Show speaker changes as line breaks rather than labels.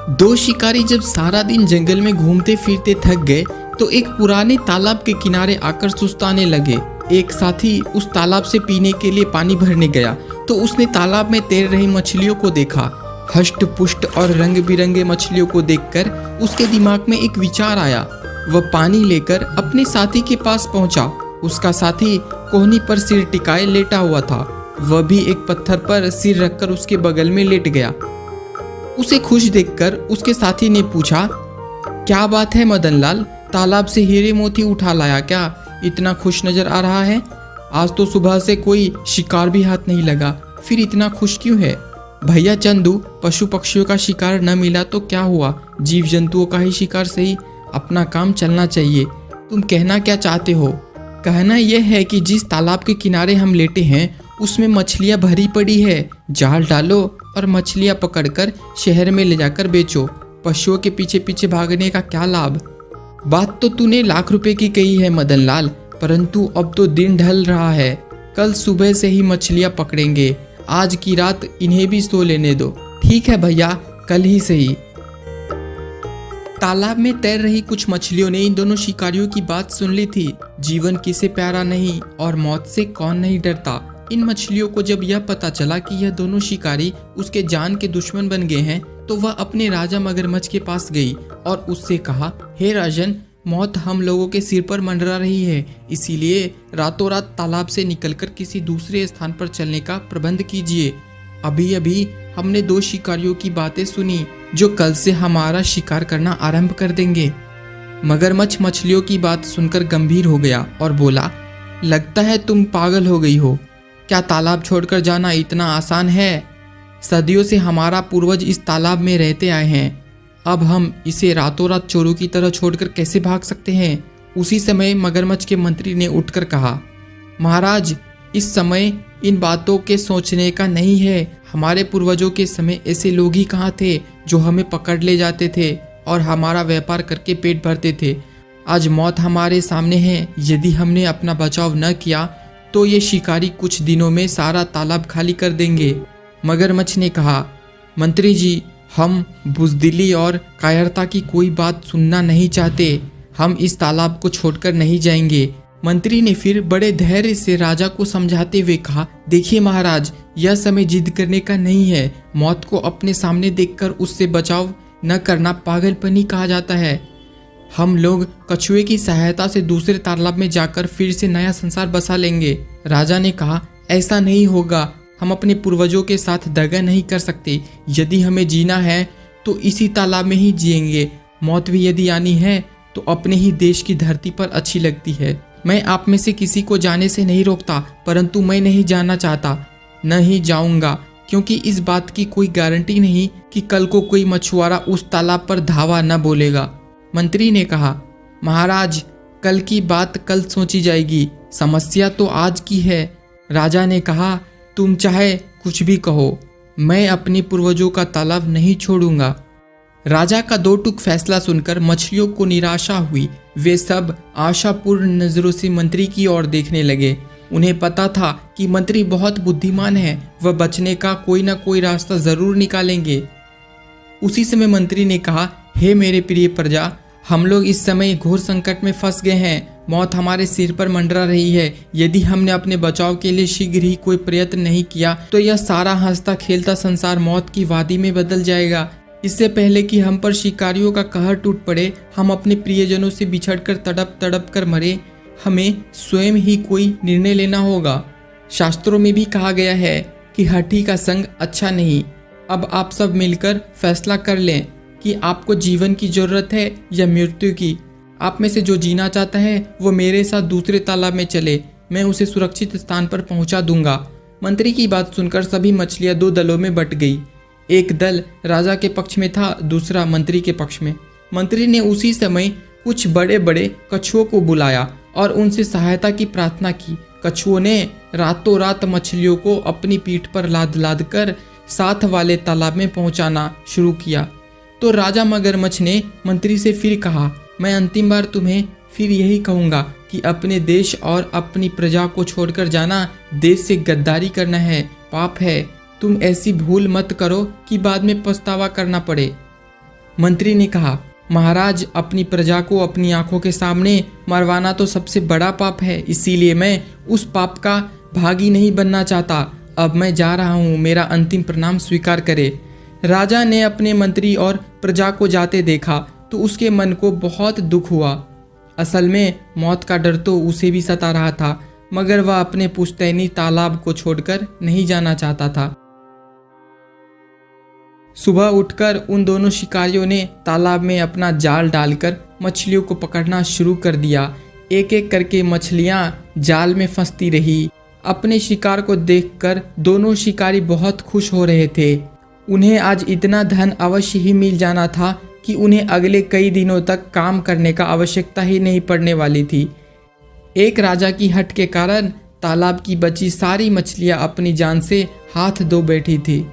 दो शिकारी जब सारा दिन जंगल में घूमते फिरते थक गए तो एक पुराने तालाब के किनारे आकर सुस्ताने लगे। एक साथी उस तालाब से पीने के लिए पानी भरने गया तो उसने तालाब में तैर रही मछलियों को देखा। हष्ट पुष्ट और रंग बिरंगे मछलियों को देखकर उसके दिमाग में एक विचार आया। वह पानी लेकर अपने साथी के पास पहुंचा। उसका साथी कोहनी पर सिर टिकाए लेटा हुआ था। वह भी एक पत्थर पर सिर रखकर उसके बगल में लेट गया। उसे खुश देखकर उसके साथी ने पूछा, क्या बात है मदनलाल, तालाब से हीरे मोती उठा लाया क्या? इतना खुश नजर आ रहा है। आज तो सुबह से कोई शिकार भी हाथ नहीं लगा, फिर इतना खुश क्यों है? भैया चंदू, पशु पक्षियों का शिकार न मिला तो क्या हुआ, जीव जंतुओं का ही शिकार सही, अपना काम चलना चाहिए। तुम कहना क्या चाहते हो? कहना यह है कि जिस तालाब के किनारे हम लेटे हैं उसमें मछलियां भरी पड़ी है। जाल डालो और मछलियां पकड़कर शहर में ले जाकर बेचो। पशुओं के पीछे पीछे भागने का क्या लाभ? बात तो तूने लाख रुपए की कही है मदनलाल, परंतु अब तो दिन ढल रहा है। कल सुबह से ही मछलियां पकड़ेंगे, आज की रात इन्हें भी सो लेने दो। ठीक है भैया, कल ही सही। तालाब में तैर रही कुछ मछलियों ने इन दोनों शिकारियों की बात सुन ली थी। जीवन किसे प्यारा नहीं और मौत से कौन नहीं डरता। इन मछलियों को जब यह पता चला कि यह दोनों शिकारी उसके जान के दुश्मन बन गए हैं तो वह अपने राजा मगरमच्छ के पास गई और उससे कहा, हे राजन, मौत हम लोगों के सिर पर मंडरा रही है, इसीलिए रातों रात तालाब से निकलकर किसी दूसरे स्थान पर चलने का प्रबंध कीजिए। अभी अभी हमने दो शिकारियों की बातें सुनी जो कल से हमारा शिकार करना आरंभ कर देंगे। मगरमच्छ मछलियों की बात सुनकर गंभीर हो गया और बोला, लगता है तुम पागल हो गई हो। क्या तालाब छोड़कर जाना इतना आसान है? सदियों से हमारा पूर्वज इस तालाब में रहते आए हैं, अब हम इसे रातों रात चोरों की तरह छोड़कर कैसे भाग सकते हैं? उसी समय मगरमच्छ के मंत्री ने उठकर कहा, महाराज, इस समय इन बातों के सोचने का नहीं है। हमारे पूर्वजों के समय ऐसे लोग ही कहाँ थे जो हमें पकड़ ले जाते थे और हमारा व्यापार करके पेट भरते थे। आज मौत हमारे सामने है। यदि हमने अपना बचाव न किया तो ये शिकारी कुछ दिनों में सारा तालाब खाली कर देंगे। मगरमच्छ ने कहा, मंत्री जी, हम बुज़दिली और कायरता की कोई बात सुनना नहीं चाहते। हम इस तालाब को छोड़कर नहीं जाएंगे। मंत्री ने फिर बड़े धैर्य से राजा को समझाते हुए कहा, देखिए महाराज, यह समय जिद करने का नहीं है। मौत को अपने सामने देखकर उससे बचाव न करना पागलपनी कहा जाता है। हम लोग कछुए की सहायता से दूसरे तालाब में जाकर फिर से नया संसार बसा लेंगे। राजा ने कहा, ऐसा नहीं होगा। हम अपने पूर्वजों के साथ दगा नहीं कर सकते। यदि हमें जीना है तो इसी तालाब में ही जिएंगे। मौत भी यदि आनी है तो अपने ही देश की धरती पर अच्छी लगती है। मैं आप में से किसी को जाने से नहीं रोकता, परंतु मैं नहीं जाना चाहता, न ही जाऊंगा, क्योंकि इस बात की कोई गारंटी नहीं कि कल को कोई मछुआरा उस तालाब पर धावा न बोलेगा। मंत्री ने कहा, महाराज, कल की बात कल सोची जाएगी, समस्या तो आज की है। राजा ने कहा, तुम चाहे कुछ भी कहो, मैं अपने पूर्वजों का तालाब नहीं छोड़ूंगा। राजा का दो टूक फैसला सुनकर मछलियों को निराशा हुई। वे सब आशापूर्ण नजरों से मंत्री की ओर देखने लगे। उन्हें पता था कि मंत्री बहुत बुद्धिमान है, वह बचने का कोई ना कोई रास्ता जरूर निकालेंगे। उसी समय मंत्री ने कहा, हे मेरे प्रिय प्रजा, हम लोग इस समय घोर संकट में फंस गए हैं। मौत हमारे सिर पर मंडरा रही है। यदि हमने अपने बचाव के लिए शीघ्र ही कोई प्रयत्न नहीं किया तो यह सारा हंसता खेलता संसार मौत की वादी में बदल जाएगा। इससे पहले कि हम पर शिकारियों का कहर टूट पड़े, हम अपने प्रियजनों से बिछड़कर तड़प तड़प कर मरे, हमें स्वयं ही कोई निर्णय लेना होगा। शास्त्रों में भी कहा गया है कि हठी का संग अच्छा नहीं। अब आप सब मिलकर फैसला कर लें कि आपको जीवन की जरूरत है या मृत्यु की। आप में से जो जीना चाहता है वो मेरे साथ दूसरे तालाब में चले, मैं उसे सुरक्षित स्थान पर पहुंचा दूंगा। मंत्री की बात सुनकर सभी मछलियां दो दलों में बट गई। एक दल राजा के पक्ष में था, दूसरा मंत्री के पक्ष में। मंत्री ने उसी समय कुछ बड़े बड़े कछुओं को बुलाया और उनसे सहायता की प्रार्थना की। कछुओं ने रातों रात मछलियों को अपनी पीठ पर लाद लाद कर साथ वाले तालाब में पहुंचाना शुरू किया। तो राजा मगरमच्छ ने मंत्री से फिर कहा, मैं अंतिम बार तुम्हें फिर यही कहूँगा कि अपने देश और अपनी प्रजा को छोड़कर जाना देश से गद्दारी करना है, पाप है। तुम ऐसी भूल मत करो कि बाद में पछतावा करना पड़े। मंत्री ने कहा, महाराज, अपनी प्रजा को अपनी आंखों के सामने मरवाना तो सबसे बड़ा पाप है, इसीलिए मैं उस पाप का भागी नहीं बनना चाहता। अब मैं जा रहा हूँ, मेरा अंतिम प्रणाम स्वीकार करे। राजा ने अपने मंत्री और प्रजा को जाते देखा तो उसके मन को बहुत दुख हुआ। असल में मौत का डर तो उसे भी सता रहा था, मगर वह अपने पुश्तैनी तालाब को छोड़कर नहीं जाना चाहता था। सुबह उठकर उन दोनों शिकारियों ने तालाब में अपना जाल डालकर मछलियों को पकड़ना शुरू कर दिया। एक एक करके मछलियां जाल में फंसती रही। अपने शिकार को देखकर दोनों शिकारी बहुत खुश हो रहे थे। उन्हें आज इतना धन अवश्य ही मिल जाना था कि उन्हें अगले कई दिनों तक काम करने का आवश्यकता ही नहीं पड़ने वाली थी। एक राजा की हट के कारण तालाब की बची सारी मछलियां अपनी जान से हाथ धो बैठी थी।